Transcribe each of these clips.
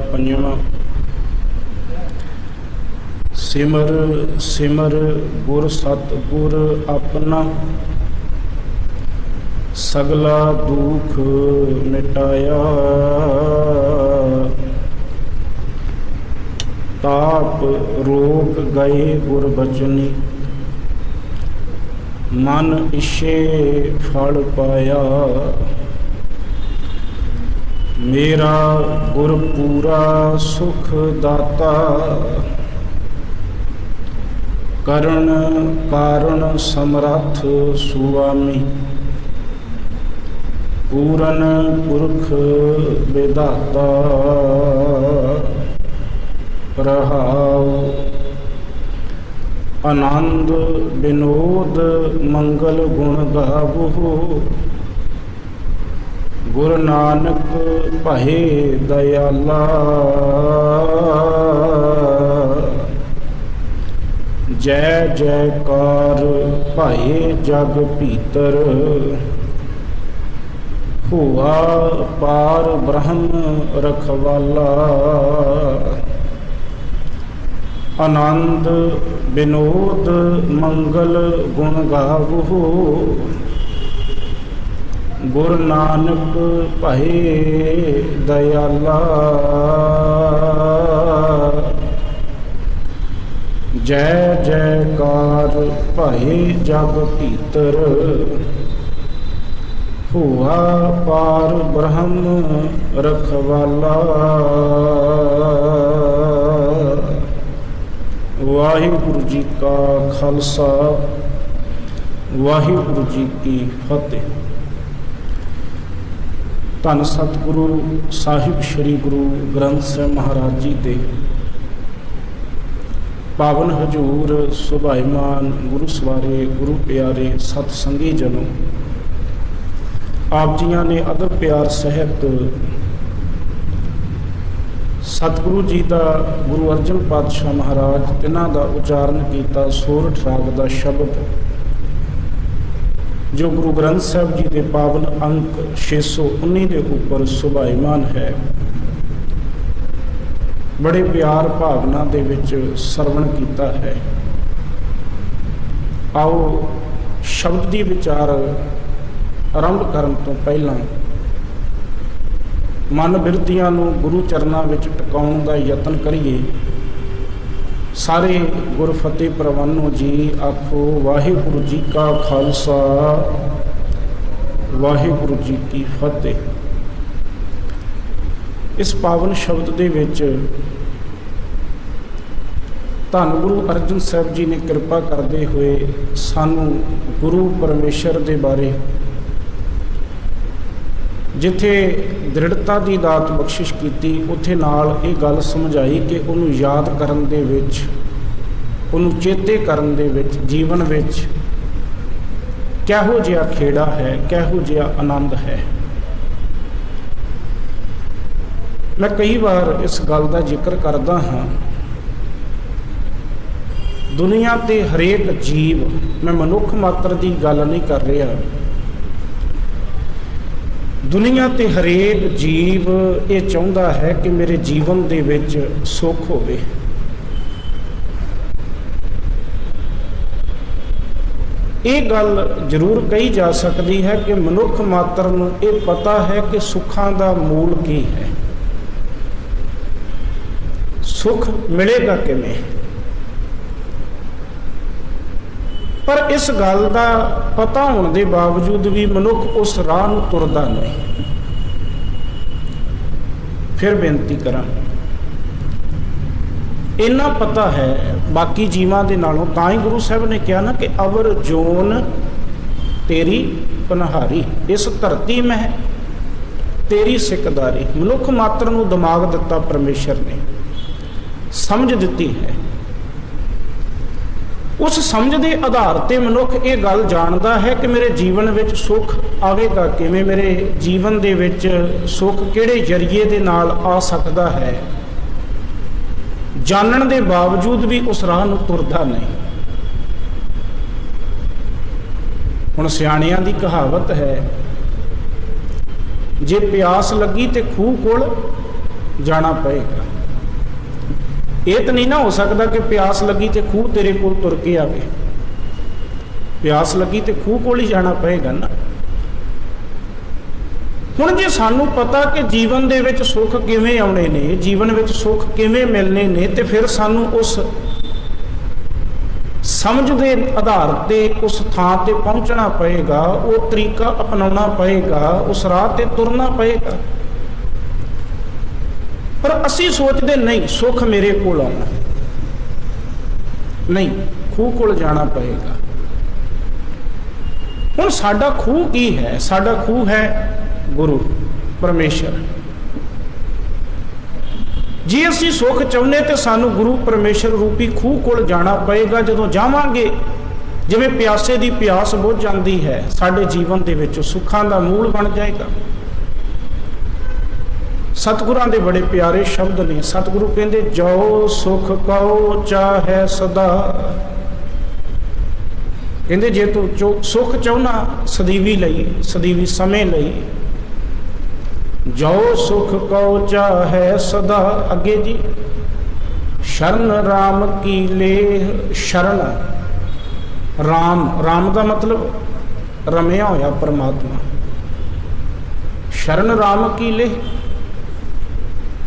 पंजवां। सिमर सिमर गुर सतगुर अपना, सगला दुख मिटाया। ताप रोग गए गुर बचनी, मन इच्छे फल पाया। मेरा गुर पूरा सुख दाता, करण कारण समरथ सुआमी। पूरन पुरख विधाता, रहाओ आनंद विनोद मंगल गुण गावो। गुरु नानक भये दयाला, जय जयकार भये जग भीतर। हुआ पार ब्रह्म रखवाला, आनंद विनोद मंगल गुण गावो। गुरु नानक भये दयाला, जय जयकार भये जग भीतर। हुआ पार ब्रह्म रखवाला। वाहिगुरु जी का खालसा, वाहिगुरु जी की फतेह। धन सतगुरु साहिब श्री गुरु ग्रंथ साहिब महाराज जी के पावन हजूर सुभाईमान गुरु सवारे गुरु प्यारे सतसंगी जनों, आप जियां ने अदब प्यार सहित सतगुरु जी का गुरु अर्जन पातशाह महाराज तिन्हां दा उचारण किया सोरठ राग का शब्द, जो गुरु ग्रंथ साहिब जी के पावन अंक 619 के ऊपर सुभाईमान है। बड़े प्यार भावना दे विच सरवण किया है। आओ शब्द की विचार आरंभ करन तो पहला मन बिरतियां नूं गुरु चरनां विच टिकाउण दा यतन करिए। सारे गुर फतेह प्रवानो जी आखो वाहिगुरु जी का खालसा, वाहिगुरु जी की फतेह। इस पावन शब्द दे विच धन गुरु अर्जन साहब जी ने कृपा करते हुए सानू गुरु परमेश्वर के बारे जिथे दृढ़ता की दात बख्शिश की, उत्थे नाल ये गल समझाई कि उन्होंने याद करन दे विच, उन्होंने चेते करन दे विच, जीवन विच किहो जिहा खेड़ा है, किहो जिहा आनंद है। मैं कई बार इस गल का जिक्र करता हाँ। दुनिया ते हरेक जीव, मैं मनुख मात्र की गल नहीं कर रहा, दुनिया ते हरेक जीव ये चाहता है कि मेरे जीवन दे विच सुख होवे। ये गल जरूर कही जा सकती है कि मनुख मात्र नूं ये पता है कि सुखां दा मूल की है, सुख मिलेगा किवें। पर इस गल का पता होने के बावजूद भी मनुख उस राह नूं तुरदा नहीं। फिर बेनती करा, इन्ना पता है बाकी जीवां दे नालों, तां ही गुरु साहब ने कहा ना कि अवर जोन तेरी पनहारी, इस धरती में तेरी सिकदारी। मनुख मात्र नूं दिमाग दिता परमेश्वर ने, समझ दी है। उस समझ के आधार पर मनुख ये गल जानता है कि मेरे जीवन में सुख आवेगा किवें, मेरे जीवन दे विच सुख किहड़े जरिए दे नाल आ सकता है। जानन दे बावजूद भी उस राह नूं तुरदा नहीं। हुण सियाणियां दी कहावत है, जे प्यास लगी तो खूह कोल जाना पएगा। ये तो नहीं ना हो सकता कि प्यास लगी तो खूह तेरे कोल तुर के आवे। प्यास लगी तो खूह कोल ही जाना पएगा ना। हुण जे सानू पता कि जीवन दे विच सुख किवें आउणे ने, जीवन विच सुख किवें मिलने ने, ते फिर सानू उस समझ दे आधार ते उस थां ते पहुंचना पएगा, वो तरीका अपनाना पएगा, उस राह ते तुरना पएगा। पर असी सोचते नहीं सुख मेरे कोल आउणा, नहीं खूह कोल जाना पएगा। हुण साडा खूह की है? साडा खूह है गुरु परमेश्वर। जे असी सुख चाहुंदे ते सानू गुरु परमेश्वर रूपी खूह कोल जाना पएगा। जदों जावांगे, जिवें प्यासे दी प्यास बुझ जांदी है, साडे जीवन दे विच सुखां दा मूल बन जाएगा। सतगुरां दे बड़े प्यारे शब्द ने। सतगुरु कहंदे जो सुख कहो चाहे सदा, कहंदे जे तू सुख चाहुना सदीवी लई, सदीवी समय लई, जो सुख कहो चाहे सदा। अगे जी शरण राम की लेह, शरण राम, राम का मतलब रमिया होया परमात्मा। शरण राम की लेह,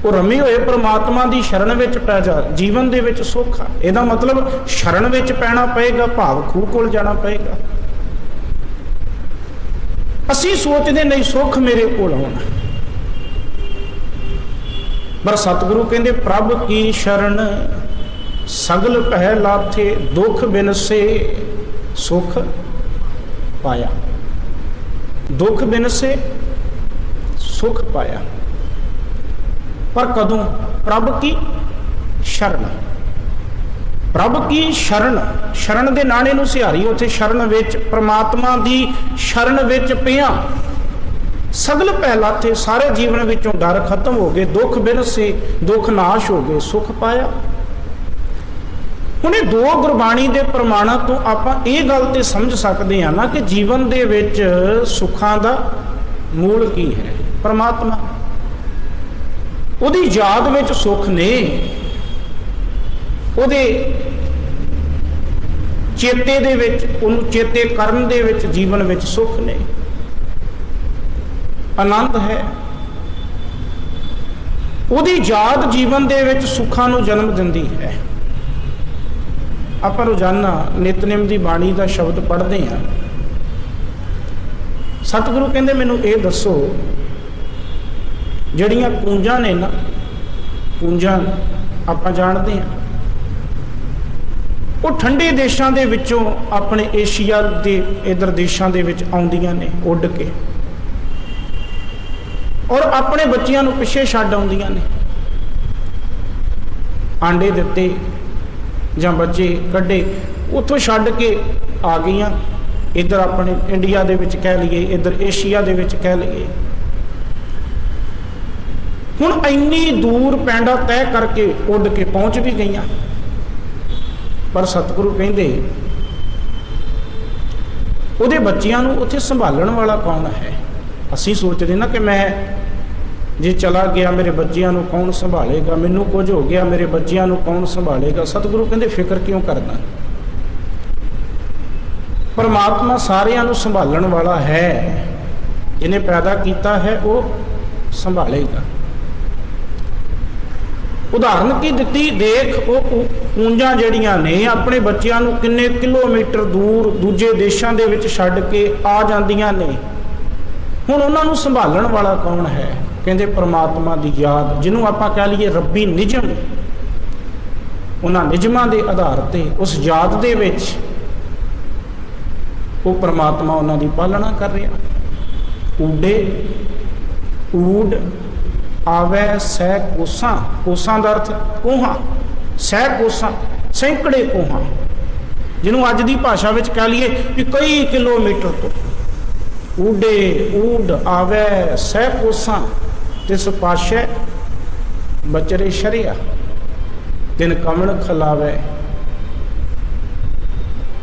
वो रमे हुए परमात्मा की शरण विच पै जा, जीवन दे विच सुख आ। इहदा मतलब शरण विच पैना पएगा, भाव खूह कोल जाना पएगा। असी सोचते नहीं सुख मेरे कोल आउणा, पर सतगुरु कहंदे प्रभ की शरण सगल पै लाथे, दुख बिन से सुख पाया। दुख बिन से सुख पाया, पर कदों? प्रभ की शरण। प्रभ की शरण, शरण दे नाणे नूं सिहारी उत्थे शरण विच, परमात्मा दी शरण विच पिया सगल पहला थे, सारे जीवन विचों डर खत्म हो गए, दुख बिन से दुख नाश हो गए, सुख पाया। हुणे दो गुरबाणी दे प्रमाणां तो आपां इह गल ते समझ सकते हैं ना कि जीवन दे विच सुखां दा मूल की है? परमात्मा। ਉਹਦੀ ਯਾਦ ਵਿੱਚ ਸੁੱਖ ਨੇ, ਉਹਦੇ ਚੇਤੇ ਦੇ ਵਿੱਚ, ਉਹਨੂੰ ਚੇਤੇ ਕਰਨ ਦੇ ਵਿੱਚ ਜੀਵਨ ਵਿੱਚ ਸੁੱਖ ਨੇ, ਆਨੰਦ ਹੈ। ਉਹਦੀ ਯਾਦ ਜੀਵਨ ਦੇ ਵਿੱਚ ਸੁੱਖਾਂ ਨੂੰ ਜਨਮ ਦਿੰਦੀ ਹੈ। ਆਪਾਂ ਰੋਜ਼ਾਨਾ ਨਿਤਨੇਮ ਦੀ ਬਾਣੀ ਦਾ ਸ਼ਬਦ ਪੜ੍ਹਦੇ ਹਾਂ। ਸਤਿਗੁਰੂ ਕਹਿੰਦੇ ਮੈਨੂੰ ਇਹ ਦੱਸੋ, ਜਿਹੜੀਆਂ ਕੂੰਜਾਂ ਨੇ ਨਾ, ਕੂੰਜਾਂ ਆਪਾਂ ਜਾਣਦੇ ਹਾਂ, ਉਹ ਠੰਡੇ ਦੇਸ਼ਾਂ ਦੇ ਵਿੱਚੋਂ ਆਪਣੇ ਏਸ਼ੀਆ ਦੇ ਇਧਰ ਦੇਸ਼ਾਂ ਦੇ ਵਿੱਚ ਆਉਂਦੀਆਂ ਨੇ ਉੱਡ ਕੇ, ਔਰ ਆਪਣੇ ਬੱਚਿਆਂ ਨੂੰ ਪਿੱਛੇ ਛੱਡ ਆਉਂਦੀਆਂ ਨੇ। ਆਂਡੇ ਦਿੱਤੇ ਜਾਂ ਬੱਚੇ ਕੱਢੇ, ਉੱਥੋਂ ਛੱਡ ਕੇ ਆ ਗਈਆਂ ਇੱਧਰ ਆਪਣੇ ਇੰਡੀਆ ਦੇ ਵਿੱਚ ਕਹਿ ਲਈਏ, ਇੱਧਰ ਏਸ਼ੀਆ ਦੇ ਵਿੱਚ ਕਹਿ ਲਈਏ। ਹੁਣ ਇੰਨੀ ਦੂਰ ਪੈਂਡਾ ਤੈਅ ਕਰਕੇ ਉੱਡ ਕੇ ਪਹੁੰਚ ਵੀ ਗਈਆਂ, ਪਰ ਸਤਿਗੁਰੂ ਕਹਿੰਦੇ ਉਹਦੇ ਬੱਚਿਆਂ ਨੂੰ ਉੱਥੇ ਸੰਭਾਲਣ ਵਾਲਾ ਕੌਣ ਹੈ? ਅਸੀਂ ਸੋਚਦੇ ਨਾ ਕਿ ਮੈਂ ਜੇ ਚਲਾ ਗਿਆ ਮੇਰੇ ਬੱਚਿਆਂ ਨੂੰ ਕੌਣ ਸੰਭਾਲੇਗਾ, ਮੈਨੂੰ ਕੁਝ ਹੋ ਗਿਆ ਮੇਰੇ ਬੱਚਿਆਂ ਨੂੰ ਕੌਣ ਸੰਭਾਲੇਗਾ। ਸਤਿਗੁਰੂ ਕਹਿੰਦੇ ਫਿਕਰ ਕਿਉਂ ਕਰਨਾ, ਪਰਮਾਤਮਾ ਸਾਰਿਆਂ ਨੂੰ ਸੰਭਾਲਣ ਵਾਲਾ ਹੈ, ਜਿਹਨੇ ਪੈਦਾ ਕੀਤਾ ਹੈ ਉਹ ਸੰਭਾਲੇਗਾ। ਉਦਾਹਰਨ ਕੀ ਦਿੱਤੀ, ਦੇਖ ਉਹ ਕੂੰਜਾਂ ਜਿਹੜੀਆਂ ਨੇ ਆਪਣੇ ਬੱਚਿਆਂ ਨੂੰ ਕਿੰਨੇ ਕਿਲੋਮੀਟਰ ਦੂਰ ਦੂਜੇ ਦੇਸ਼ਾਂ ਦੇ ਵਿੱਚ ਛੱਡ ਕੇ ਆ ਜਾਂਦੀਆਂ ਨੇ। ਹੁਣ ਉਹਨਾਂ ਨੂੰ ਸੰਭਾਲਣ ਵਾਲਾ ਕੌਣ ਹੈ? ਕਹਿੰਦੇ ਪਰਮਾਤਮਾ ਦੀ ਯਾਦ, ਜਿਹਨੂੰ ਆਪਾਂ ਕਹਿ ਲਈਏ ਰੱਬੀ ਨਿਯਮ। ਉਹਨਾਂ ਨਿਯਮਾਂ ਦੇ ਆਧਾਰ ਤੇ ਉਸ ਯਾਦ ਦੇ ਵਿੱਚ ਉਹ ਪਰਮਾਤਮਾ ਉਹਨਾਂ ਦੀ ਪਾਲਣਾ ਕਰ ਰਿਹਾ। ਊਡੇ ਊਡ ਆਵੇ ਸੈ ਕੋਸਾਂ, ਕੋਸਾਂ ਦਾ ਅਰਥ ਕੋਹਾਂ, ਸੈ ਕੋਸਾਂ ਸੈਂਕੜੇ ਕੋਹਾਂ, ਜਿਹਨੂੰ ਅੱਜ ਦੀ ਭਾਸ਼ਾ ਵਿੱਚ ਕਹਿ ਲਈਏ ਵੀ ਕਈ ਕਿਲੋਮੀਟਰ ਤੋਂ। ਊਡੇ ਊਡ ਆਵੇ ਸੈ ਕੋਸਾਂ, ਤਿਸ ਪਾਸ਼ੈ ਬਚਰੇ ਸ਼ਰਿਆ, ਤਿਨ ਕਵਣ ਖਲਾਵੇ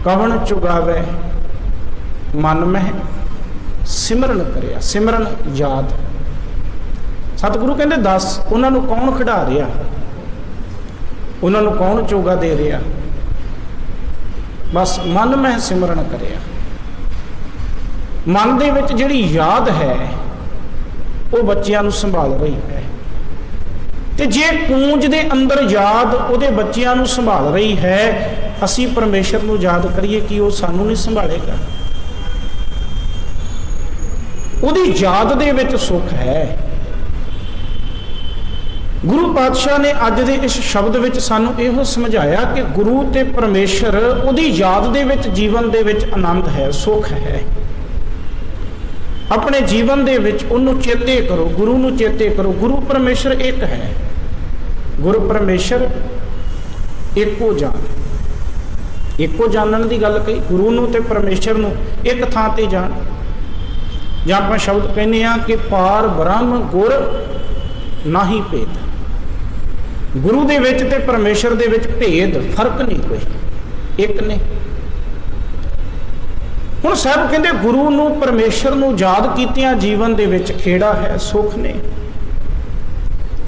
ਕਵਣ ਚੁਗਾਵੇ, ਮਨ ਮਹਿ ਸਿਮਰਨ ਕਰਿਆ। ਸਿਮਰਨ ਯਾਦ, सतगुरु कहते दस उन्होंने कौन खिडा रहा, उन्होंने कौन चोगा दे रहा, बस मन में सिमरन करिया। मन दे विच जिहड़ी याद है वो बच्चियां नूं संभाल रही है, ते जे कूंज दे अंदर याद उहदे बच्चियां नूं संभाल रही है, असी परमेश्वर नूं याद करिए कि वो सानू नहीं संभालेगा। उहदी याद दे विच सुख है। गुरु पातशाह ने अज दे इस शब्द विच सानू इहो समझाया कि गुरु ते परमेश्वर उहदी याद दे विच जीवन दे विच आनंद है, सुख है। अपने जीवन दे विच उहनूं चेते करो, गुरु नूं चेते करो। गुरु परमेश्वर एक है, गुरु परमेश्वर एको जान, एको जानन दी गल कही, गुरु नूं ते परमेश्वर नूं एक थां ते जान। जां आपां शब्द कहने आ कि पार ब्रह्म गुर नाही भेद। गुरु दे विच ते परमेश्वर दे विच भेद फर्क नहीं, कोई एक ने। हुण साहब कहंदे गुरु नूं परमेश्वर नूं याद कीतियां जीवन दे विच खेड़ा है, सुख ने।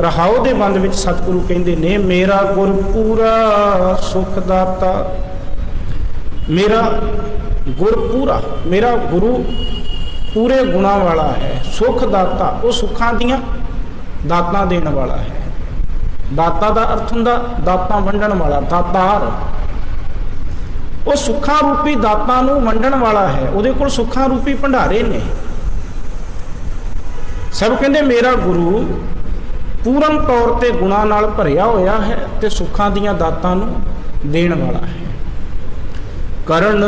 रहाओ दे बंद विच सतगुरु कहंदे ने मेरा गुर पूरा सुख दाता, मेरा गुर पूरा, मेरा गुरु पूरे गुणा वाला है, सुख दाता, वो सुखां दियां दातां देण वाला है। दाता दा अर्थ हुंदा दातां वंडण वाला, दातार। वो सुखां रूपी दातां नूं वंडण वाला है, उहदे कोल सुखां रूपी भंडारे ने। सब कहंदे मेरा गुरु पूर्ण तौर ते गुणां नाल भरिया होया है ते सुखां दियां दातां नूं देण वाला है। करण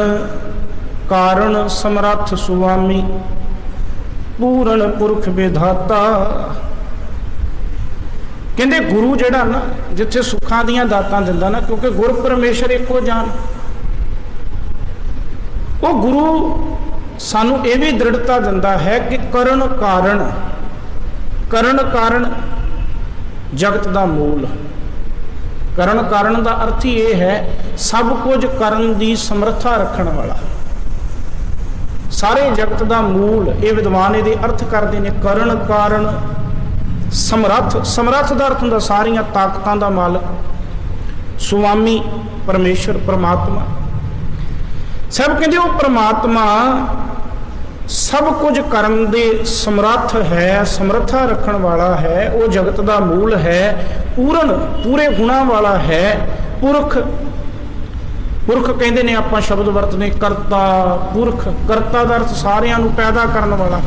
कारण समर्थ सुआमी, पूर्ण पुरख विधाता। कहते गुरु जड़ा ना जिथे सुखां दियां दातां दिंदा ना, क्योंकि गुर परमेश्वर एको जान। वो गुरु सानू ये भी दृढ़ता दिंदा है कि करण कारण, करण कारण जगत दा मूल। करण कारण दा अर्थ ही ये है सब कुछ करन दी समर्था रखण वाला, सारे जगत दा मूल। ये विद्वान ये अर्थ करते हैं करण कारण समर्थ। समर्थ का अर्थ होंदा सारियां ताकतां दा मालक, सुआमी परमेश्वर परमात्मा। सब कहते वो परमात्मा सब कुछ करन दे समर्थ है, समर्था रखण वाला है, वो जगत का मूल है, पूर्ण पूरे गुणा वाला है, पुरख। पुरख कहते ने आपां शब्द वरतने करता पुरख। करता का अर्थ सारियां नूं पैदा करन वाला,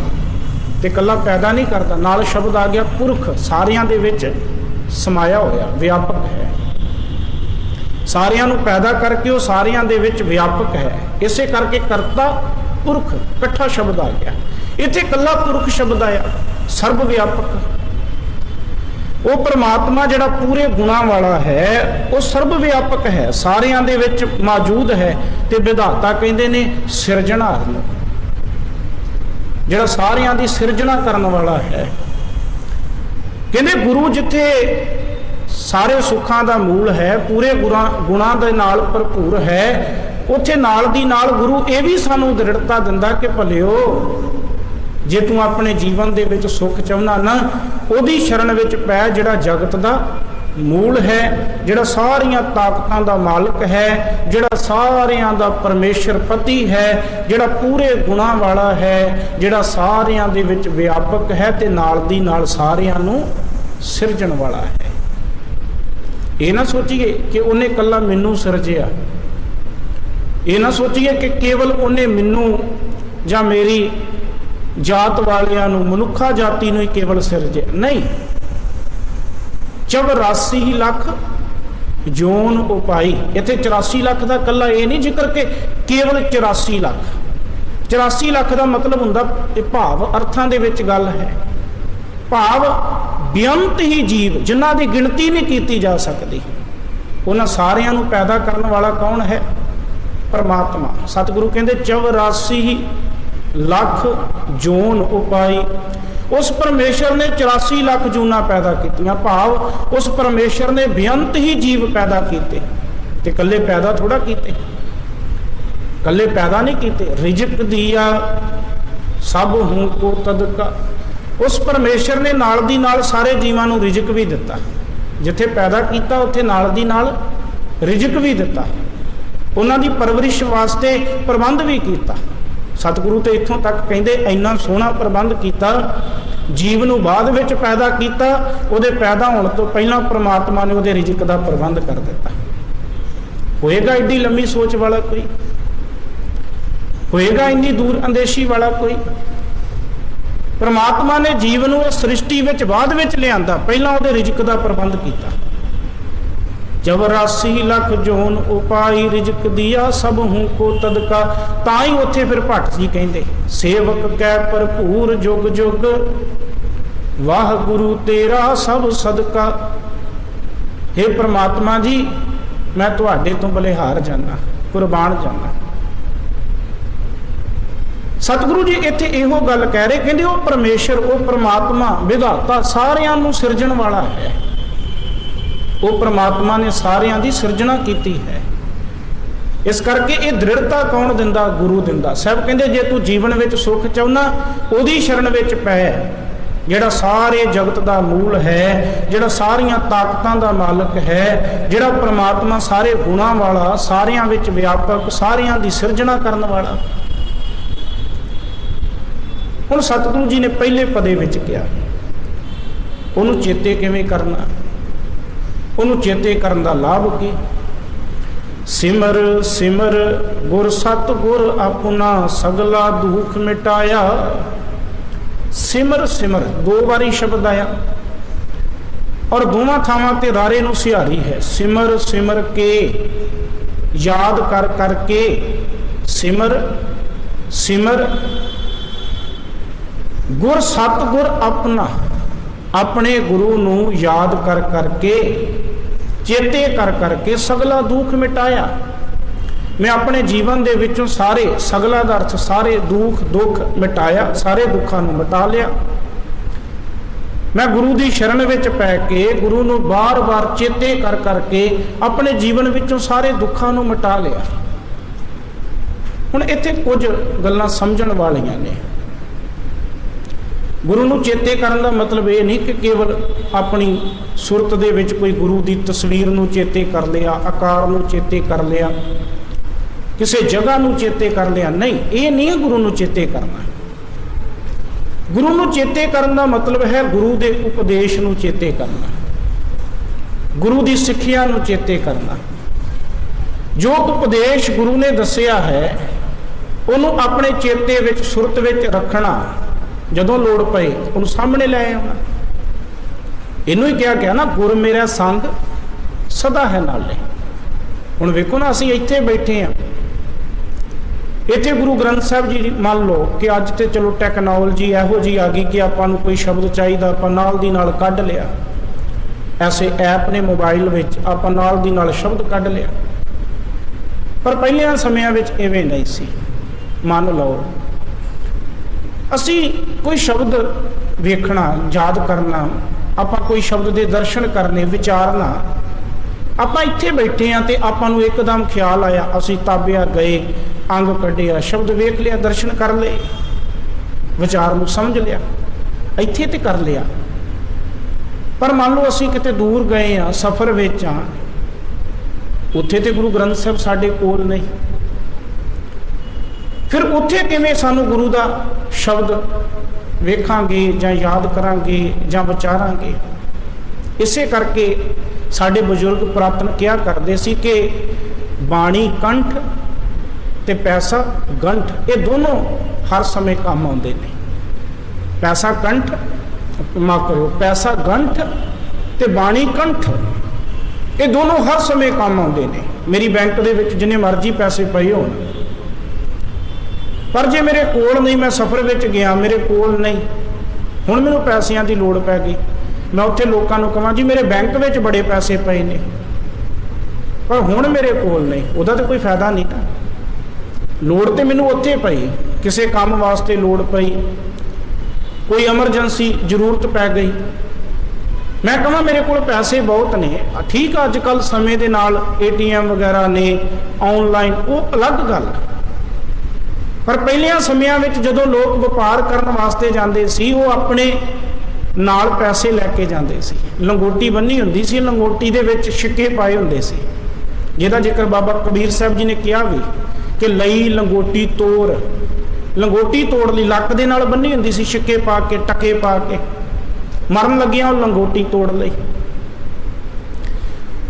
ते कल्ला पैदा नहीं करता, नाल शब्द आ गया पुरख, सारियां दे विच समाया होया, व्यापक है। सारियां नूं पैदा करके वो सारियां दे विच व्यापक है। इसे करके करता पुरख इकट्ठा शब्द आ गया। इत्थे कल्ला पुरख शब्द आया, सर्व व्यापक। वो परमात्मा जिहड़ा पूरे गुणा वाला है, वो सर्व व्यापक है, सारियां दे विच मौजूद है। ते विधाता कहंदे ने सिरजणहार नूं, जिहड़ा सारियां दी सिरजना करन वाला है। कहंदे गुरु जिथे सारे सुखां दा मूल है, पूरे गुणा दे नाल भरपूर है, उत्थे नाल दी नाल गुरु ये भी सानू दृढ़ता दिंदा कि भलिओ जे तू अपने जीवन दे विच सुख चाहुंदा ना, ओदी शरण विच पै, जिहड़ा जगत दा मूल है, जिहड़ा सारियां ताकतां दा मालक है, जिहड़ा सारियां दा परमेश्वर पति है, जिहड़ा पूरे गुणा वाला है, जिहड़ा सारियां दे विच व्यापक है ते नाल दी नाल सारियां नूं सिरजण वाला है। ये ना सोचिए कि उन्हें कल्ला मैनू सिरजिया, ये ना सोचिए कि केवल उन्हें मैनू जां मेरी जात वालियां नूं, मनुखा जाति नूं ही केवल सिरजिया, नहीं। 84 लाख जोन उपाई। इत्थे 84 लाख का कला ये नहीं जिक्र के केवल 84 लाख। 84 लाख का मतलब हुंदा भाव अर्थां दे विच गल है, भाव बेअंत ही जीव जिन्हां दी गिणती नहीं की जा सकती। उन्हां सारियां नूं पैदा करने वाला कौन है? परमात्मा। सतगुरु कहंदे 84 लाख जोन उपाई। उस परमेश्वर ने 84 लाख जूना पैदा कीतियां, भाव उस परमेश्वर ने बेअंत ही जीव पैदा किए। ते कल्ले पैदा थोड़ा किए, कल्ले पैदा नहीं किए। रिजक दिया सब हूं को तदका, उस परमेश्वर ने नाल दी नाल सारे जीवां नूं रिजक भी दिता, जिथे पैदा किया उत्थे नाल दी नाल रिजक भी दिता, उन्हां दी परवरिश वास्ते प्रबंध भी किया। सतगुरु तो इत्थों तक कहिंदे इन्ना सोहना प्रबंध किया, जीव नूं बाद विच पैदा किया, उहदे पैदा होण तो पहलां परमात्मा ने उहदे रिजक दा प्रबंध कर दिता। होएगा एडी लंबी सोच वाला कोई? होएगा इन्नी दूर अंदेशी वाला कोई? परमात्मा ने जीव नूं सृष्टि विच बाद विच लिआंदा, पहलां उहदे रिजक दा प्रबंध किया। 84 लाख जोन उपाई रिजक दिया सब हूँ को तदका। तां ही उत्थे फिर भट्ट जी कहिंदे सेवक कै भरपूर जुग जुग वाह गुरु तेरा सब सदका। हे परमात्मा जी मैं तुहाडे तो बलिहार जाना, कुर्बान जाना। सतगुरु जी इत्थे इहो गल कह रहे, कहंदे वो परमेश्वर, वो परमात्मा विधाता सारियां नूं सिरजण वाला है। वो परमात्मा ने सारियां दी सिरजना की है। इस करके ये दृढ़ता कौन दिंदा? गुरु दिंदा। साहब कहंदे जे तू जीवन विच सुख चाहुंदा ओदी शरण विच पै, जिहड़ा सारे जगत दा मूल है, जिहड़ा सारियां ताकतां दा मालक है, जिहड़ा परमात्मा सारे गुणां वाला, सारियां विच व्यापक, सारियां दी सिरजना करन वाला। हुण सतगुरु जी ने पहले पदे विच कहा, उहनूं चेते किवें करना, उहनूं चेते करन दा लाभ की? सिमर सिमर गुर सतगुर अपना सगला दुख मिटाया। सिमर सिमर दो बारी शब्द आया और दोवां थावां ते रारे नूं सिहारी है। सिमर सिमर के, याद कर करके, सिमर सिमर गुर सतगुर अपना, अपने गुरु नूं याद कर करके, चेते कर करके सगला दुख मिटाया। मैं अपने जीवन दे विचों सारे, सगला दा अर्थ सारे दुख, दुख मिटाया, सारे दुखों नूं मिटा लिया। मैं गुरु दी शरण विच पै के, गुरु नूं बार बार चेते कर करके अपने जीवन विचों सारे दुखों नूं मिटा लिया। हुण इत्थे कुछ गल्लां समझण वालियां ने। गुरु नूं चेते करन दा मतलब ये नहीं कि केवल अपनी सुरत दे विच कोई गुरु दी तस्वीर नूं चेते कर लिया, आकार नूं चेते कर लिया, किसी जगह नूं चेते कर लिया। नहीं, ये नहीं है गुरु नूं चेते करना। गुरु नूं चेते करन दा मतलब है गुरु दे उपदेश नूं चेते करना, गुरु दी सिੱਖਿਆ नूं चेते करना। जो उपदेश गुरु ने दसिया है उन्होंने अपने चेते विच, सुरत विच रखना, जदों लोड़ पए उन्हें सामने लै आना। इनू ही क्या गया ना, गुर मेरा संग सदा है नाले। हुण वेखो ना, असीं इत्थे बैठे हैं, इत्थे गुरु ग्रंथ साहब जी मान लो कि अज तो चलो टैक्नोलॉजी इहो जी आ गई कि आपां नूं कोई शब्द चाहिए आपां नाल दी नाल कढ लिया। ऐसे ऐप ने मोबाइल विच, आपां नाल दी नाल शब्द कढ लिया। पर पहलियां समयां विच इवें नहीं सी। मान लो असी कोई शब्द वेखना, याद करना, आपां कोई शब्द के दर्शन करने, विचारना, आपां इत्थे बैठे हाँ तो आपां नूं एकदम ख्याल आया, असी ताबिया गए, अंग कढ़िया, शब्द वेख लिया, दर्शन कर ले, विचार नूं समझ लिया, इत्थे ते कर लिया। पर मान लो असी किते दूर गए हाँ, सफर विच हाँ, उत्थे ते गुरु ग्रंथ साहब साडे कोल नहीं, फिर उत्थे किवें सानू गुरु दा शब्द वेखांगे जां याद करांगे जां विचारांगे। इसे करके साडे बजुर्ग पुरातन क्या करते सी कि बाणी कंठ ते पैसा गंठ, ये दोनों हर समय काम आउंदे ने। पैसा कंठ, माफ करो, पैसा गंठ ते बाणी कंठ, ये दोनों हर समय काम आउंदे ने। मेरी बैंक दे विच जिन्ने मर्जी पैसे पए होण, पर जे मेरे कोल नहीं, मैं सफर विच गया, मेरे कोल नहीं, हुण मैनूं पैसिਆਂ की लोड़ पै गई, मैं उत्थे लोकां नूं कहां जी मेरे बैंक विच बड़े पैसे पए ने, पर हुण मेरे कोल नहीं, उहदा तो कोई फायदा नहीं था। लोड़ तो मैनूं उत्थे पई, किसी काम वास्ते लोड़ पई, कोई एमरजेंसी जरूरत पै गई, मैं कहां मेरे कोल पैसे बहुत ने, ठीक है अजकल समय के नाल ATM वगैरह ने, ऑनलाइन, वो अलग गल। पर पहलियां समयां विच जदों लोग व्यापार करन वास्ते जांदे सी, वो अपने नाल पैसे लैके जांदे सी। लंगोटी बन्नी हुंदी सी, लंगोटी दे विच छिक्के पाए हुंदे सी, जिहदा जिक्र बाबा कबीर साहब जी ने किया भी कि लई लंगोटी तोड़। लंगोटी तोड़ लई लक दे नाल बन्नी हुंदी सी, छिक्के पा के टके पा के, मरन लगिया लंगोटी तोड़ लई।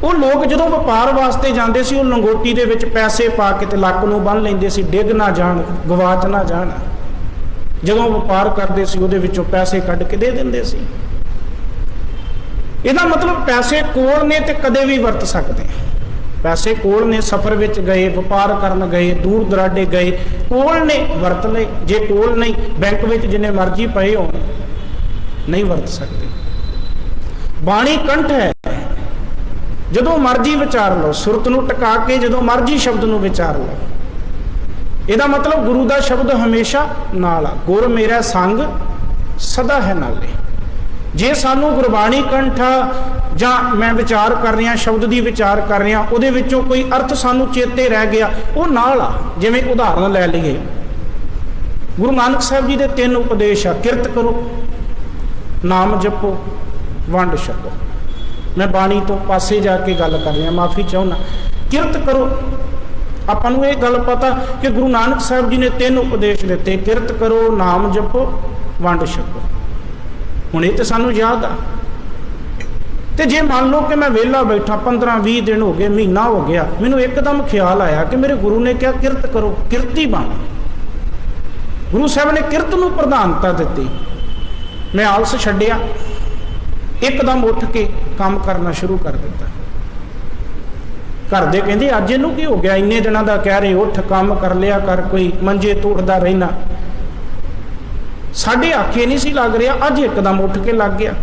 वो लोग जदों व्यापार वास्ते जांदे सी, वो लंगोटी दे विच पैसे पा के ते लक नूं बन लैंदे सी, डिग ना जाण, गवाच ना जाण। जदों व्यापार करदे सी उहदे विचों पैसे कढ के दे दिंदे सी। इहदा मतलब पैसे कोल ने ते कदे भी वरत सकदे। पैसे कोल ने, सफर विच गए, व्यापार करन गए, दूर दराडे गए, कोल ने वरत लए। जे कोल नहीं, बैंक विच जिन्ने मर्जी पए होण, नहीं वरत सकते। बाणी कंठ है, जदों मर्जी विचार लो, सुरत नूं टका के जदों मर्जी शब्द नूं विचार लो। ਇਹਦਾ मतलब गुरु का शब्द हमेशा नाल आ। गुर मेरा संग सदा है नाले। जे सानू गुरबाणी कंठ जां मैं विचार कर रहा, शब्द की विचार कर रहा, उहदे विचों कोई अर्थ सानू चेते रह गया, वो नाल आ। जिवें उदाहरण लै लईए, गुरु नानक साहब जी के 3 उपदेश आ। किरत करो, नाम जपो, वंड छको। मैं बाणी तो पासे जाके गल कर रहा, माफ़ी चाहुंदा। किरत करो, आपां नूं ये गल पता कि गुरु नानक साहब जी ने 3 उपदेश दिते, किरत करो, नाम जपो, वंड छको। हुण ये तो सानू याद आ। ते जे मान लो कि मैं वेला बैठा, 15-20 दिन हो गए, महीना हो गया, मैनूं एकदम ख्याल आया कि मेरे गुरु ने क्या किरत करो, किरती बन। गुरु साहब ने किरत नूं प्रधानता दिती। मैं आलस छड्डिया, एकदम उठ के काम करना शुरू कर दिता। घर दे कहंदे अज इहनूं की हो गया, इन्ने दिनों का कह रहे उठ काम कर लिया कर, कोई मंजे तोड़दा रहना। साडे आखे नहीं सी लग रहा, अज एकदम उठ के लग गया।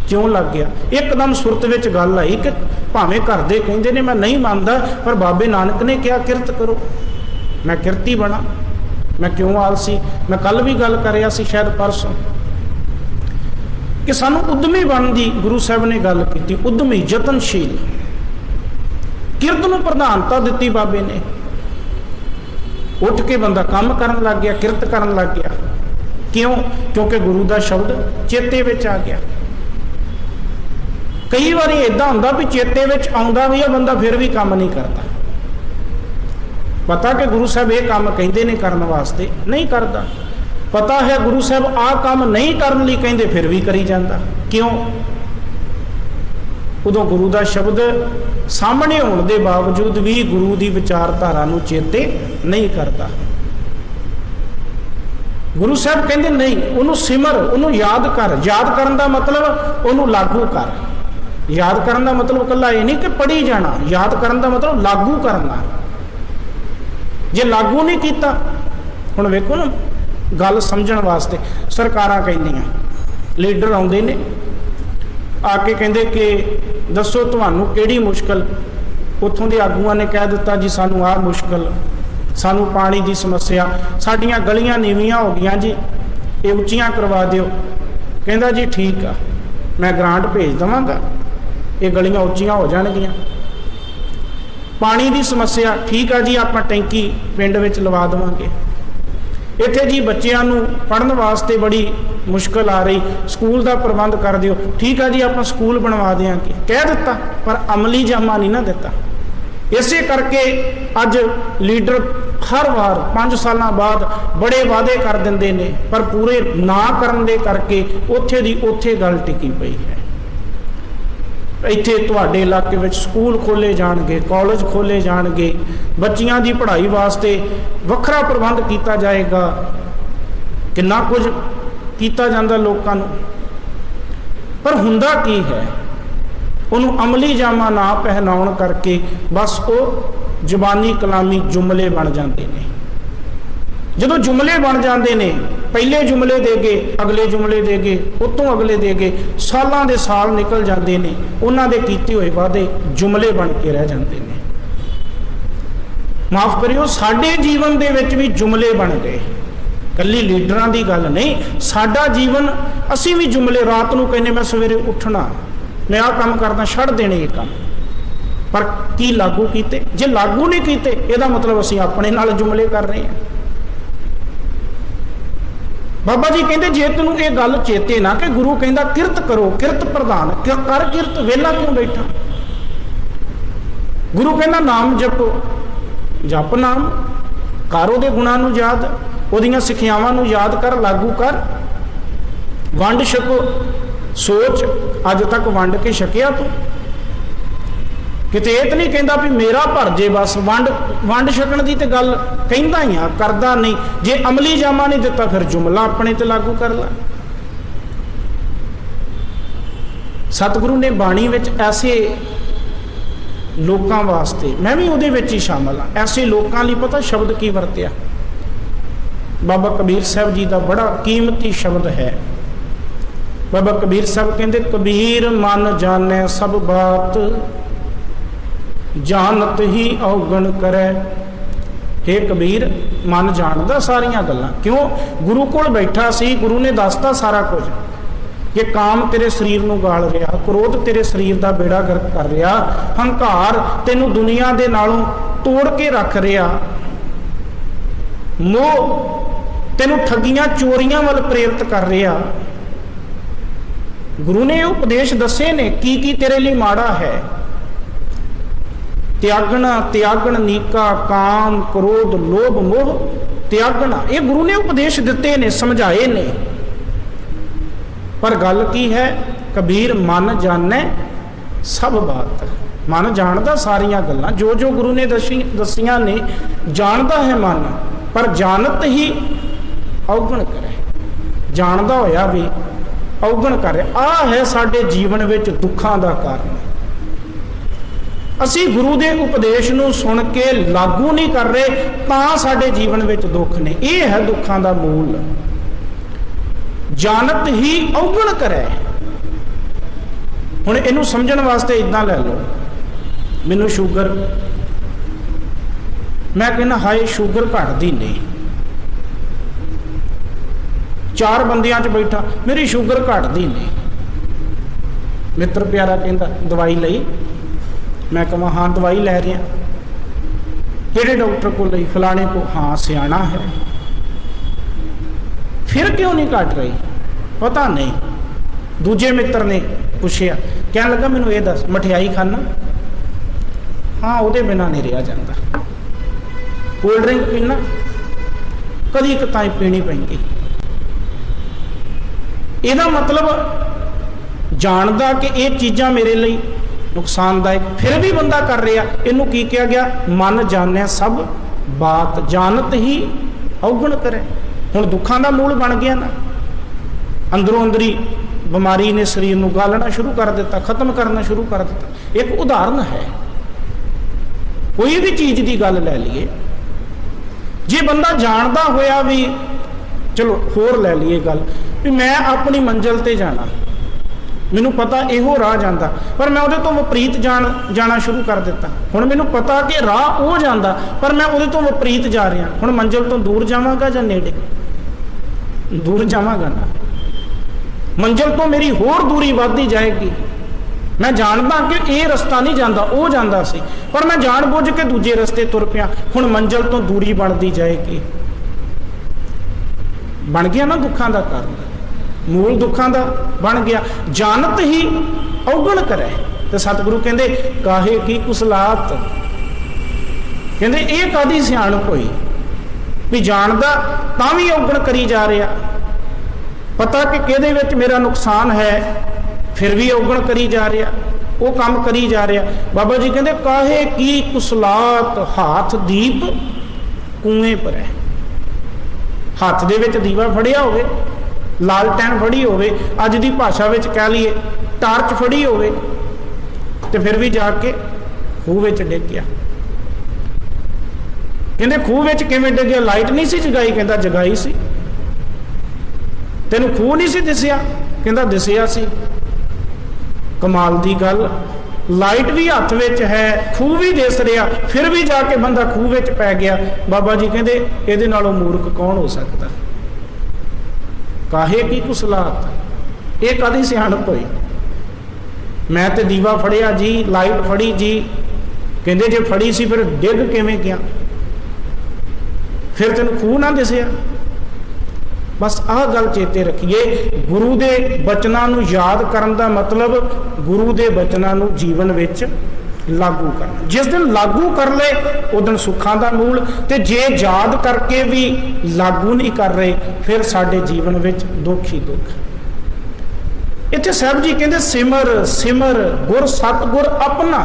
क्यों लग गया? एकदम सुरत विच गल आई कि भावें घर दे कहंदे ने मैं नहीं मानदा, पर बाबे नानक ने क्या किरत करो, मैं किरती बना। मैं क्यों आलसी? मैं कल भी गल कर रहा सी, शायद परसों, कि सानू उद्यमी बनने की गुरु साहब ने गल की। उद्यमी, यतनशील, किरत नूं प्रधानता दिती बाबे ने। उठ के बंदा काम करन लग गया, किरत करन लग गया। क्यों? क्योंकि गुरु का शब्द चेते विच आ गया। कई बार इदा हुंदा भी चेते विच आउंदा भी है, बंदा फिर भी काम नहीं करता। पता कि गुरु साहब ये काम कहते ने करने वास्ते, नहीं करता। पता है गुरु साहब आ काम नहीं करने लई कहंदे, फिर भी करी जाता। क्यों? उदों गुरु का शब्द सामने होने के बावजूद भी गुरु की विचारधारा नूं चेते नहीं करता। गुरु साहब कहते नहीं, उन्होंने सिमर, उन्होंने याद कर। याद करने का मतलब उन्होंने लागू कर। याद करने का मतलब कला ये नहीं कि पढ़ी जाना, याद करने का मतलब लागू करना। जे लागू नहीं किया, हुण वेखो ना, गल समझण वास्ते सरकारां कहंदियां, लीडर आउंदे ने आके कहंदे कि दसो तुहानूं किहड़ी मुश्किल। उत्थों के आगूआं ने कह दिता जी सानूं आ मुश्किल, सानूं पानी की समस्या, साडियां गलियां नीवियां हो गईयां जी, ये उच्चियां करवा दिओ। कहंदा जी ठीक आ, मैं ग्रांट भेज देवांगा, ये गलियां उच्चियां हो जाणगियां। पानी की समस्या, ठीक है जी, आप टैंकी पिंड विच लवा देवांगे। इत्थे जी बच्चों नूं पढ़न वास्ते बड़ी मुश्किल आ रही, स्कूल का प्रबंध कर दिओ, ठीक है जी, आप स्कूल बनवा देंगे। कह दिता, पर अमली जामा नहीं ना दिता। इसे करके अज लीडर हर बार 5 साल बाद बड़े वादे कर देंदे ने, पर पूरे ना करन दे करके उत्थे दी उत्थे गल टिकी पई है। इत्थे तुहाडे इलाके में स्कूल खोले जाणगे, कॉलेज खोले जाणगे, बच्चियां दी पढ़ाई वास्ते वखरा प्रबंध किया जाएगा, कितना कुछ किया जाता लोगों नूं। पर हुंदा की है, उन्होंने अमली जामा ना पहनाउण करके बस वो जबानी कलामी जुमले बन जाते हैं। जदों जुमले बन जाते हैं, पहले जुमले दे गए, अगले जुमले दे गए, उतों अगले दे गए, सालों के साल निकल जाते हैं, उन्होंने कीते हुए वादे जुमले बन के रह जाते हैं। माफ करियो, साडे जीवन दे विच भी जुमले बन गए। कल्ली लीडरां दी गल नहीं, साडा जीवन असीं भी जुमले, रात नूं कहने मैं सवेरे उठना, मैं आ काम करना, छड़ देने ये काम। पर की लागू कीते? जे लागू नहीं कीते ਇਹਦਾ मतलब ਅਸੀਂ ਆਪਣੇ ਨਾਲ जुमले कर रहे हैं। बाबा जी कहते जे तेनों ये गल चेते ना कि गुरु कहता किरत करो, किरत प्रधान, कर किरत, वेला क्यों बैठा? गुरु कहना नाम जपो, जप नाम, कर उहदे गुणां नूं याद, उहदियां सिखियावां नूं याद कर, लागू कर, वंड छको, सोच अज तक वंड के छकिया तू? किते ये तो नहीं कहता भी मेरा भर जे बस, वंड छकण की तो गल कहता ही आ, करदा नहीं। जे अमली जामा नहीं दिता फिर जुमला अपने ते लागू कर ला। सतगुरु ने बाणी विच ऐसे लोकां वास्ते, मैं भी उहदे विच ही शामिल हाँ, ऐसे लोकां लई पता शब्द की वरतिया? बाबा कबीर साहब जी का बड़ा कीमती शब्द है। बाबा कबीर साहब कहते कबीर मन जाने सब बात, जानत ही अवगण करे। हे कबीर मन जानदा सारियां गल्लां। क्यों? गुरु कोल बैठा सी, गुरु ने दसता सारा कुछ कि काम तेरे शरीर नूं गाल रिहा, क्रोध तेरे शरीर दा बेड़ा गर्क कर रिहा, हंकार तैनूं दुनिया दे नालों तोड़ के रख रिहा, मोह तैनूं ठगियां चोरियां वल प्रेरित कर रिहा। गुरु ने उपदेश दसे ने की तेरे लिए माड़ा है। त्यागना त्यागन नीका, काम क्रोध लोभ मोह त्यागना, ये गुरु ने उपदेश दिते ने, समझाए ने। पर गल की है? कबीर मन जाने सब बात, मन जानदा सारियां गल्लां, जो जो गुरु ने दसियां ने जानदा है मन, पर जानत ही अवगण करे, जानदा होया भी अवगण करे। आ है साडे जीवन विच दुखां दा कारण। असी गुरु के उपदेश नूं सुन के लागू नहीं कर रहे, तां साडे जीवन विच दुख ने। यह है दुखां दा मूल। जानत ही अवगण करे। हुण इहनूं समझण वास्ते इदां लै लो, मैनूं शुगर, मैं कहना हाय शुगर घटदी नहीं, 4 बंदियां च बैठा मेरी शुगर घटदी नहीं। मित्र प्यारा कहता दवाई लई? मैं कहा हाँ दवाई लै रहा। किहड़े डॉक्टर को लई? फलाने को। हाँ सियाणा है। फिर क्यों नहीं घट रही? पता नहीं। दूजे मित्र ने पूछया, कहने लगा मैनूं ये दस मठियाई खाना? हाँ उहदे बिना नहीं रहा जाता। कोल्ड ड्रिंक पीना? कदी कताई पीनी पैंदी। इहदा मतलब जानदा कि ये चीज़ां मेरे लिए नुकसानदायक, फिर भी बंदा कर रहा। इनू की कहा गया? मन जाने सब बात, जानत ही अवगण करे। हुण दुखां दा मूल बन गया ना। अंदरों अंदरी बीमारी ने शरीर नूं गालना शुरू कर दिता, खत्म करना शुरू कर दिता। एक उदाहरण है, कोई भी चीज़ की गल लै लीए, जे बंदा जानदा होया भी, चलो होर लै लीए गल भी मैं अपनी मंजिल ते जाना, मैनू पता इहो राह जाता, पर मैं उहदे तो विपरीत जाना शुरू कर दिता। हुण मैनू पता कि राह वो जाता, पर मैं उहदे तो विपरीत जा रहा। हुण मंजिल तो दूर जावांगा जां नेड़े? दूर जावांगा ना। मंजिल तो मेरी होर दूरी वधदी जाएगी। मैं जानदा कि ये रस्ता नहीं जाता, वो जाता सी, पर मैं जान बुझ के दूजे रस्ते तुर पिया। हुण मंजिल तो दूरी बनती जाएगी। बन गया ना दुखां दा कारण, मूल दुखां दा बन गया। जानत ही अवगण करे। तो सतगुरु कहते काहे की कुसलात, कहते ये कादी सियाणप होई भी जानदा तां भी अवगण करी जा रहा, पता कि किहदे विच मेरा नुकसान है फिर भी अवगण करी जा रहा, वो काम करी जा रहा। बाबा जी कहते काहे की कुसलात, हाथ दीप कुएं पर है। हाथ दे विच दीवा फड़िया होवे, लालटैन फड़ी होवे, अज की भाषा में कह लीए टार्च फड़ी होवे, तो फिर भी जाके खूह में डिग गया। कहते खूह में किवें डिग गया? लाइट नहीं सी जगाई? कहता जगाई सी। तेनू खूह नहीं सी दिसिया? कहता दिसिया सी। कमाल की गल, लाइट भी हथ विच है, खूह भी दिस रहा, फिर भी जाके बंदा खूह विच पै गया। बाबा जी कहते इहदे नालों मूर्ख कौन हो सकता? काहे की कुसलात, ये कदी सियाणप होई? मैं तो दीवा फड़िया जी, लाइट फड़ी जी, कहते जे फड़ी सी फिर डिग किवें गया, फिर तेन खूह ना दिसिया। बस आह गल चेते रखिए, गुरु के बचनों को याद करने का मतलब गुरु के बचनों को जीवन विच लागू करना। जिस दिन लागू कर ले उस दिन सुखां दा मूल, ते जे याद करके भी लागू नहीं कर रहे फिर साडे जीवन विच दुख ही दुख। इत्थे साहब जी कहते सिमर सिमर गुर सतगुर अपना।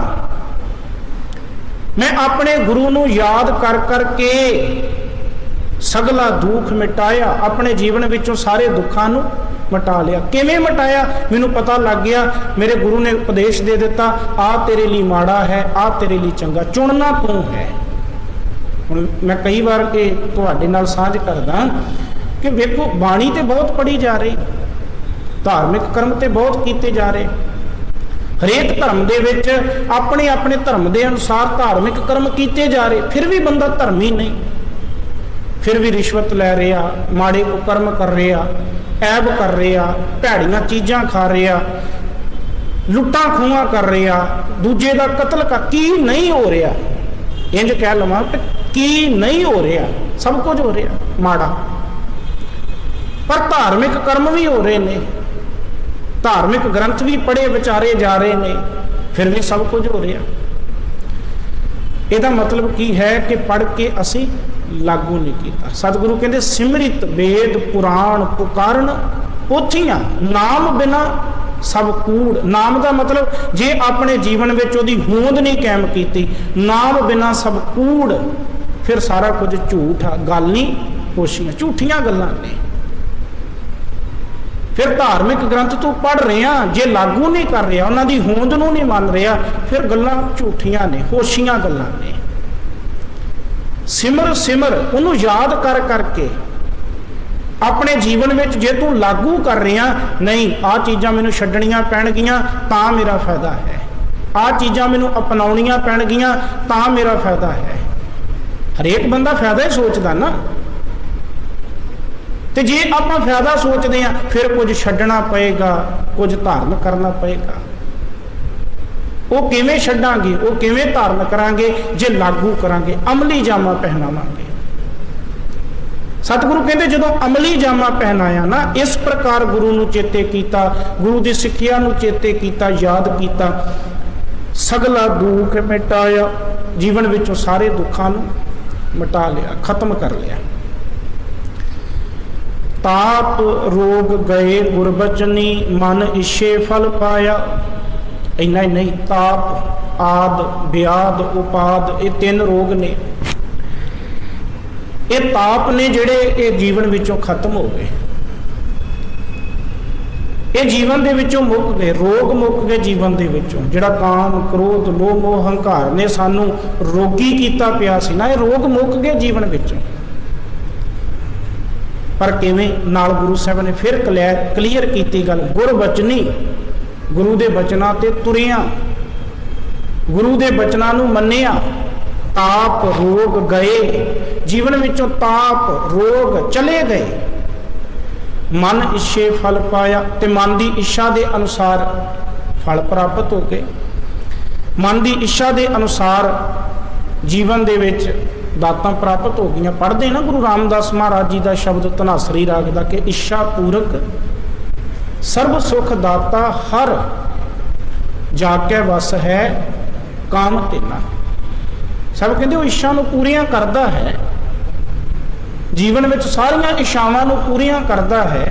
मैं अपने गुरु नूं याद कर करके सगला दुख मिटाया, अपने जीवन विचों सारे दुखों नूं मिटा लिया। किवें मिटाया? मैनू पता लग गया, मेरे गुरु ने उपदेश दे दिता, आ तेरे लिए माड़ा है, आ तेरे लिए चंगा, चुनना तू है। हुण मैं कई बार ये तुहाडे नाल साझ करदा कि वेखो बाणी ते बहुत पढ़ी जा रही, धार्मिक कर्म ते बहुत कीते जा रहे, हरेक धर्म दे विच अपने अपने धर्म के अनुसार धार्मिक कर्म कीते जा रहे, फिर भी बंदा धर्मी नहीं, फिर भी रिश्वत लै रहा, माड़े कुकर्म कर रहा, ऐब कर रहा, भैड़ियां चीज़ां खा रहा, लुट्टां खूहां कर रहा, दूजे का कतल कर, की नहीं हो रहा? इंज कह लवां कि नहीं हो रहा, सब कुछ हो रहा माड़ा, पर धार्मिक कर्म भी हो रहे हैं, धार्मिक ग्रंथ भी पढ़े विचारे जा रहे हैं, फिर भी सब कुछ हो रहा। ਇਹਦਾ मतलब की है कि पढ़ के असी लागू नहीं किया। सतगुरु कहते सिमरित वेद पुराण पुकारण पोथियां, नाम बिना सब कूड़। नाम का मतलब जे अपने जीवन में ओदी होंद नहीं कायम की, नाम बिना सब कूड़, फिर सारा कुछ झूठ आ, गल नहीं होशियां, झूठियां गल्लां ने। फिर धार्मिक ग्रंथ तू पढ़ रहा, जे लागू नहीं कर रहा, उन्होंने होंद नूं नहीं मान रहा, फिर गल्लां झूठियां ने, होशियां गल्लां ने। सिमर सिमर उन्हों याद कर करके अपने जीवन में जे तू लागू कर रहा, नहीं आ चीज़ां मैनूं छड्डणियां पैणगियां तां मेरा फायदा है, आ चीज़ां मैनूं अपनाउणियां पैणगियां तां मेरा फायदा है। हरेक बंदा फायदा ही सोचदा ना, तो जे आप फायदा सोचते हैं फिर कुछ छड्डना पएगा, कुछ धारण करना पएगा। वो किवें छड्डांगे, वो किवें धारण करांगे जे लागू करांगे, अमली जामा पहनावांगे। सतगुरु कहते जदों अमली जामा पहनाया ना, इस प्रकार गुरु नूं चेते कीता, गुरु की सिक्ख्या नूं चेते कीता, याद कीता, सगला दुख मिटाया, जीवन विचों सारे दुखों नूं मिटा लिया, खत्म कर लिया। ताप रोग गए गुरबचनी, मन इच्छे फल पाया। इन्ना ही नहीं, ताप आद व्याध उपाद, ये 3 रोग ने, ये ताप ने जिहड़े ये जीवन विचों खत्म हो गए, ये जीवन दे विचों मुक गए, रोग मुक गए जीवन दे विचों। जिहड़ा काम क्रोध लोभ मोह हंकार ने सानू रोगी कीता पिया सी ना, ये रोग मुक गए जीवन विचों। पर किवें? नाल गुरु साहब ने फिर क्लीयर की गल, गुरबचनी, गुरु के बचनों ते तुरिया, गुरु के बचनों नूं मन्निया, ताप रोग गए जीवन विचों, ताप रोग चले गए, मन इच्छे फल पाया, ते मन की इच्छा के अनुसार फल प्राप्त हो गए। मन की इच्छा के अनुसार जीवन दे विच दातां प्राप्त हो गई। पढ़ते ना गुरु रामदास महाराज जी का शब्द धनासरी राग का कि इच्छा पूरक सर्व सुख दाता हर, जाके वस है काम तेना। सब कहते वो इच्छा नूं पूरियां करता है, जीवन में सारिया इच्छावां नूं पूरियां करता है,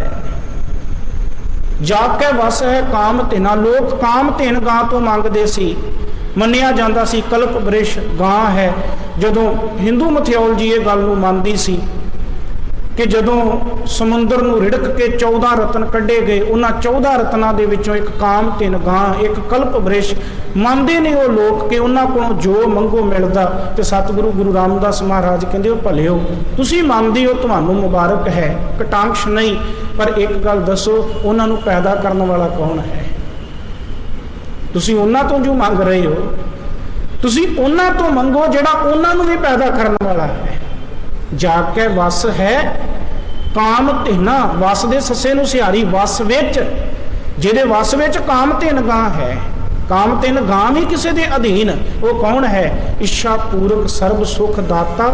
जाके वस है काम तेना। लोग काम तेन गां तो मंगते सी, मन्निया जाता सी कल्प वृक्ष गां है। जदों हिंदू मथिओल जी ये गल नूं मनदी सी कि जदों समुंदर नूं रिड़क के 14 रतन कढ़े गए, उन्हां 14 रत्नां दे विचों एक काम तीन गां, एक कल्प वृक्ष, मनदे ने वो लोग कि उन्हां कोलों जो मंगो मिलदा। ते सतगुरु गुरु रामदास महाराज कहंदे भले हो, तुसीं मनदे हो, तुहानूं मुबारक है, कटांक्ष नहीं, पर एक गल दसो, उन्हां नूं पैदा करन वाला कौन है? तुसीं उन्हां तो जो मंग रहे हो, तुसीं उन्हां तो मंगो जिहड़ा उन्हां नूं भी पैदा करन वाला है। जाके वस है काम तेना, वस दे सस्से नूं सिहारी, वस विच, जिहदे वस विच काम तेन गां है, काम तिन गाम ही किसी के अधीन। वो कौन है? इच्छा पूर्वक सर्व सुख दाता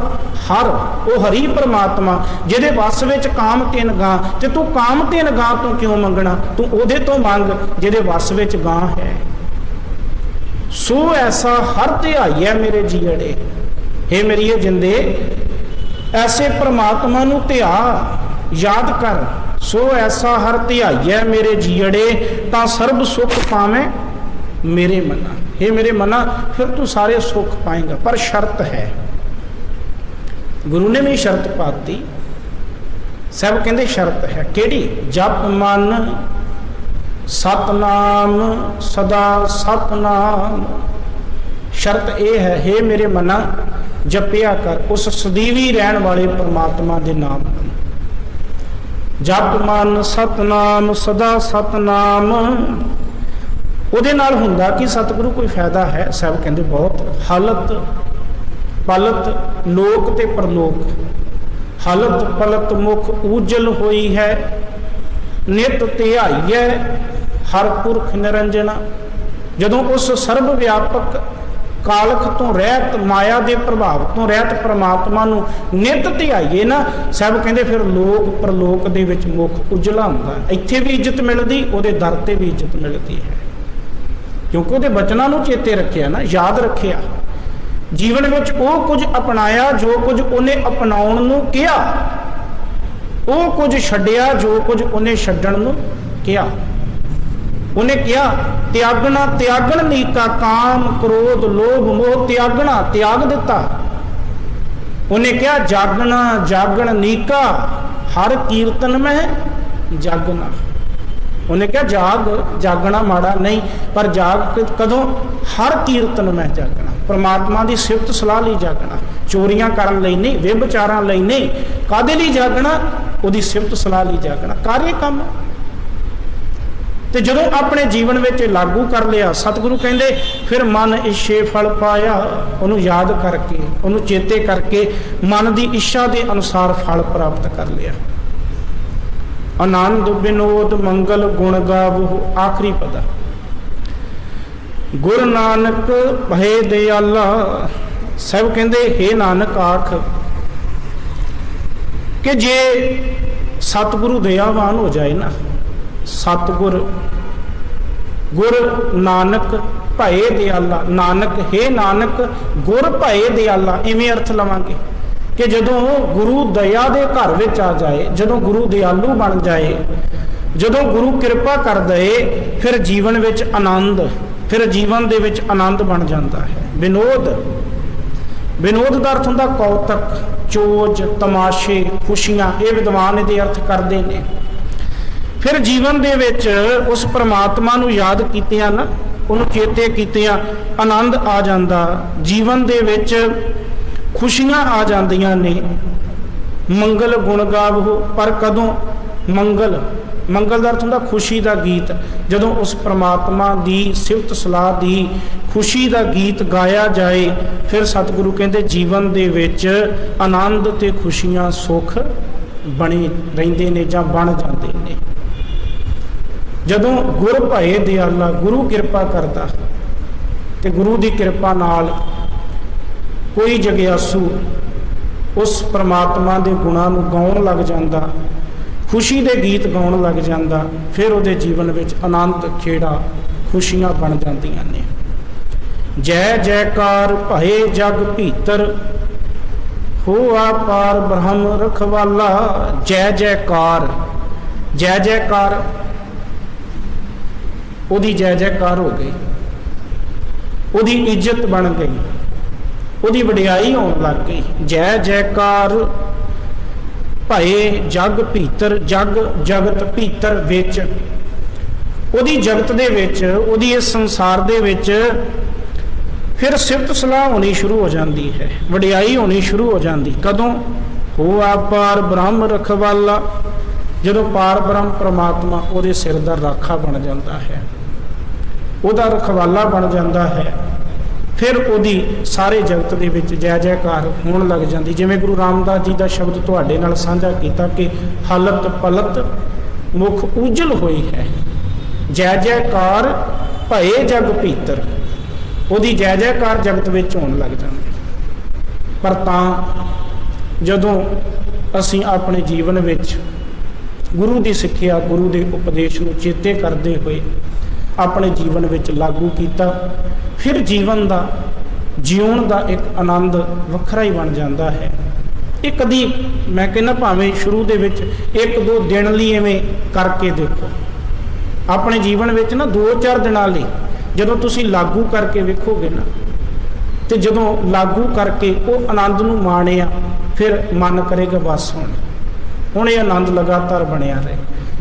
हर, वो हरि परमात्मा जिहदे वस विच काम तिन गां। ते तू काम तिन गां तो क्यों मंगना? तू उहदे तो मंग जिहदे वस विच गां है। सो ऐसा हर ध्याईए मेरे जीअड़े, हे मेरी ये जिंदे ऐसे परमात्मा नू ध्या, याद कर। सो ऐसा हर ध्याईए मेरे जीअड़े, तां सर्ब सुख पावे मेरे मना। हे मेरे मना, फिर तू सारे सुख पाएगा। पर शर्त है, गुरु ने भी शर्त पाती। सब कहते शर्त है, केड़ी? जप मन सतनाम सदा सतनाम। शर्त यह है, हे मेरे मना जपिया कर उस सਦੀवी रहन वाले परमात्मा के नाम। जप मन सतनाम सदा सतनाम। ਉਹਦੇ ਨਾਲ ਹੁੰਦਾ कि सतगुरु कोई फायदा है? सब कहते बहुत। हालत पलत लोक ते परलोक, हालत पलत मुख उजल होई है। नित ध्याईए हर पुरख निरंजना। जदों उस सर्व व्यापक कालख तो रहत, माया के प्रभाव तो रहत परमात्मा नू नित ध्याईए ना, सब कहते फिर लोक परलोक दे विच मुख उजला हुंदा। इत्थे भी इज्जत मिलदी, उहदे दर ते भी इज्जत मिलदी है, क्योंकि वो बचनों को चेते रखिया ना, याद रखिया। जीवन में वो कुछ अपनाया जो कुछ उन्हें अपनाउण नूं कहा, वो कुछ छड्डिया जो कुछ उन्हें छड्डण नूं कहा। उन्हें कहा त्यागना त्यागण नीका, काम क्रोध लोभ मोह त्यागना, त्याग दिता। उन्हें कहा जागना जागण नीका, हर कीर्तन में जागना। उन्हें कहा जाग, जागना माड़ा नहीं, पर जाग कदों? हर कीर्तन में जागना, परमात्मा की सिफत सलाह लई जागना। चोरियां करन लई नहीं, व्यभिचारां लई नहीं, कादे लई जागना? उहदी सिफत सलाह लई जागना। कार्य काम ते जदों अपने जीवन में लागू कर लिया, सतगुरु कहंदे फिर मन इच्छे फल पाया। उन्होंने याद करके, उन्होंने चेते करके मन की इच्छा के अनुसार फल प्राप्त कर लिया। आनंद विनोद मंगल गुण गावो। आखिरी पदा, गुरु नानक भय दयाला। सब कहते हे नानक आख कि जे सतगुरु दयावान हो जाए ना, सतगुर गुर नानक भय दयाला। नानक हे नानक गुर भय दयाला, इवें अर्थ लवांगे कि जदों गुरु दया के घर विच आ जाए, जदों गुरु दयालु बन जाए, जदों गुरु कृपा कर दे, फिर जीवन विच आनंद, फिर जीवन दे विच आनंद बन जाता है। विनोद, विनोद का अर्थ होंदा कौतक, चोज, तमाशे, खुशियां। ये विद्वान इहदे अर्थ करते हैं। फिर जीवन दे विच उस परमात्मा नूं याद कीतियां ना, उन्होंने चेते कीतियां, आनंद आ जाता। जीवन दे विच खुशियां आ जांदियां ने। मंगल गुण गावो, पर कदों? मंगल, मंगल का अर्थ होंदा खुशी का गीत। जदों उस परमात्मा की सिफत सलाह की खुशी का गीत गाया जाए, फिर सतगुरु कहते जीवन दे विच आनंद ते खुशियां सुख बने रहिंदे ने जां बन जाते ने। जदों गुर भय दयाला, गुरु कृपा करता, ते गुरु की कृपा नाल कोई जगियासू उस परमात्मा के गुणां नूं गाउण लग जाता, खुशी के गीत गाउण लग जाता, फिर उहदे जीवन में आनंद खेड़ा खुशियां बन जांदियां ने। जय जयकार भये जग भीतर, होआ पार ब्रह्म रखवाला। जय जयकार, जय जयकार, उहदी जय जयकार हो गई, उहदी इज्जत बन गई, उहदी वडियाई होने लग गई। जय जयकार भये जग भीतर, जग जगत भीतर विच, उहदी जगत दे विच, उहदी इस संसार दे विच फिर सिफत सलाह होनी शुरू हो जाती है, वडियाई होनी शुरू हो जाती। कदों? होआ पार ब्रह्म रखवाला, जदों पार ब्रह्म परमात्मा उहदे सिर दा राखा बन जाता है, उहदा रखवाला बन जाता है। फिर उहदी सारे जगत दे विच जय जयकार होण लग जाती। जिवें गुरु रामदास जी का शब्द तुहाडे नाल साझा कीता कि हालत पलत मुख उजल होई है। जय जयकार ਭਏ ਜਗ ਭੀਤਰ, ਉਹਦੀ ਜੈ ਜੈਕਾਰ ਜਗਤ ਵਿੱਚ ਹੋਣ ਲੱਗ ਜਾਂਦੀ। ਪਰ ਤਾਂ ਜਦੋਂ ਅਸੀਂ ਆਪਣੇ ਜੀਵਨ ਵਿੱਚ ਗੁਰੂ ਦੀ ਸਿੱਖਿਆ, ਗੁਰੂ ਦੇ ਉਪਦੇਸ਼ ਨੂੰ ਚੇਤੇ ਕਰਦੇ ਹੋਏ ਆਪਣੇ ਜੀਵਨ ਵਿੱਚ ਲਾਗੂ ਕੀਤਾ, ਫਿਰ ਜੀਵਨ ਦਾ ਜਿਉਣ ਦਾ ਇੱਕ ਆਨੰਦ ਵੱਖਰਾ ਹੀ ਬਣ ਜਾਂਦਾ ਹੈ। ਇਹ ਕਦੀ ਮੈਂ ਕਹਿੰਦਾ ਭਾਵੇਂ ਸ਼ੁਰੂ ਦੇ ਵਿੱਚ 1-2 ਦਿਨ ਲਈ ਐਵੇਂ ਕਰਕੇ ਦੇਖੋ, ਆਪਣੇ ਜੀਵਨ ਵਿੱਚ ਨਾ 2-4 ਦਿਨਾਂ ਲਈ ਜਦੋਂ ਤੁਸੀਂ ਲਾਗੂ ਕਰਕੇ ਵੇਖੋਗੇ ਨਾ, ਤੇ ਜਦੋਂ ਲਾਗੂ ਕਰਕੇ ਉਹ ਆਨੰਦ ਨੂੰ ਮਾਣਿਆ, ਫਿਰ ਮਨ ਕਰੇਗਾ ਬਸ ਹੁਣ ਇਹ ਆਨੰਦ ਲਗਾਤਾਰ ਬਣਿਆ ਰਹੇ।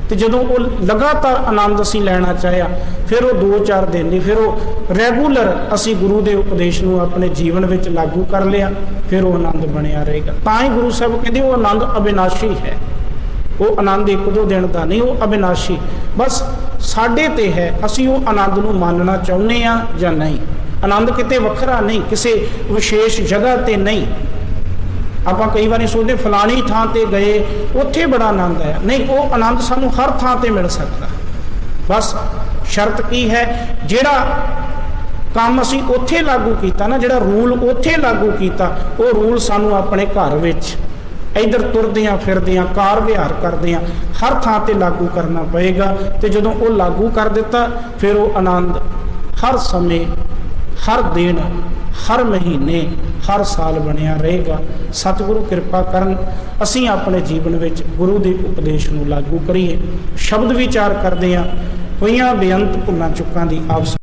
ਤੇ ਜਦੋਂ ਉਹ ਲਗਾਤਾਰ ਆਨੰਦ ਅਸੀਂ ਲੈਣਾ ਚਾਹਿਆ, ਫਿਰ ਉਹ 2-4 ਦਿਨ ਨਹੀਂ, ਫਿਰ ਉਹ ਰੈਗੂਲਰ ਅਸੀਂ ਗੁਰੂ ਦੇ ਉਪਦੇਸ਼ ਨੂੰ ਆਪਣੇ ਜੀਵਨ ਵਿੱਚ ਲਾਗੂ ਕਰ ਲਿਆ, ਫਿਰ ਉਹ ਆਨੰਦ ਬਣਿਆ ਰਹੇਗਾ। ਤਾਂ ਹੀ ਗੁਰੂ ਸਾਹਿਬ ਕਹਿੰਦੇ ਉਹ ਆਨੰਦ ਅਬਿਨਾਸ਼ੀ ਹੈ। ਉਹ ਆਨੰਦ 1-2 ਦਿਨ ਦਾ ਨਹੀਂ, ਉਹ ਅਬਿਨਾਸ਼ੀ। ਬਸ ਸਾਡੇ ਤੇ ਹੈ, ਅਸੀਂ ਉਹ ਆਨੰਦ ਨੂੰ ਮੰਨਣਾ ਚਾਹੁੰਦੇ ਹਾਂ ਜਾਂ ਨਹੀਂ। ਆਨੰਦ ਕਿਤੇ ਵੱਖਰਾ ਨਹੀਂ, ਕਿਸੇ ਵਿਸ਼ੇਸ਼ ਜਗ੍ਹਾ ਤੇ ਨਹੀਂ। ਆਪਾਂ ਕਈ ਵਾਰੀ ਸੋਚਦੇ ਫਲਾਣੀ ਥਾਂ ਤੇ ਗਏ, ਉੱਥੇ ਬੜਾ ਆਨੰਦ ਆਇਆ। ਨਹੀਂ, ਉਹ ਆਨੰਦ ਸਾਨੂੰ ਹਰ ਥਾਂ ਤੇ ਮਿਲ ਸਕਦਾ। ਬਸ ਸ਼ਰਤ ਕੀ ਹੈ, ਜਿਹੜਾ ਕੰਮ ਅਸੀਂ ਉੱਥੇ ਲਾਗੂ ਕੀਤਾ ਨਾ, ਜਿਹੜਾ ਰੂਲ ਉੱਥੇ ਲਾਗੂ ਕੀਤਾ, ਉਹ ਰੂਲ ਸਾਨੂੰ ਆਪਣੇ ਘਰ ਵਿੱਚ ਇੱਧਰ ਤੁਰਦਿਆਂ ਫਿਰਦਿਆਂ, ਕਾਰ ਵਿਹਾਰ ਕਰਦਿਆਂ ਹਰ ਥਾਂ ਤੇ ਲਾਗੂ ਕਰਨਾ ਪਏਗਾ। ਤੇ ਜਦੋਂ ਉਹ ਲਾਗੂ ਕਰ ਦਿੱਤਾ, ਫਿਰ ਉਹ ਆਨੰਦ ਹਰ ਸਮੇਂ, ਹਰ ਦਿਨ, ਹਰ ਮਹੀਨੇ, ਹਰ ਸਾਲ ਬਣਿਆ ਰਹੇਗਾ। ਸਤਿਗੁਰੂ ਕਿਰਪਾ ਕਰਨ ਅਸੀਂ ਆਪਣੇ ਜੀਵਨ ਵਿੱਚ ਗੁਰੂ ਦੇ ਉਪਦੇਸ਼ ਨੂੰ ਲਾਗੂ ਕਰੀਏ। ਸ਼ਬਦ ਵਿਚਾਰ ਕਰਦੇ ਹਾਂ, ਹੋਈਆਂ ਬੇਅੰਤ ਭੁੱਲਾਂ ਚੁੱਕਾਂ ਦੀ ਆਪ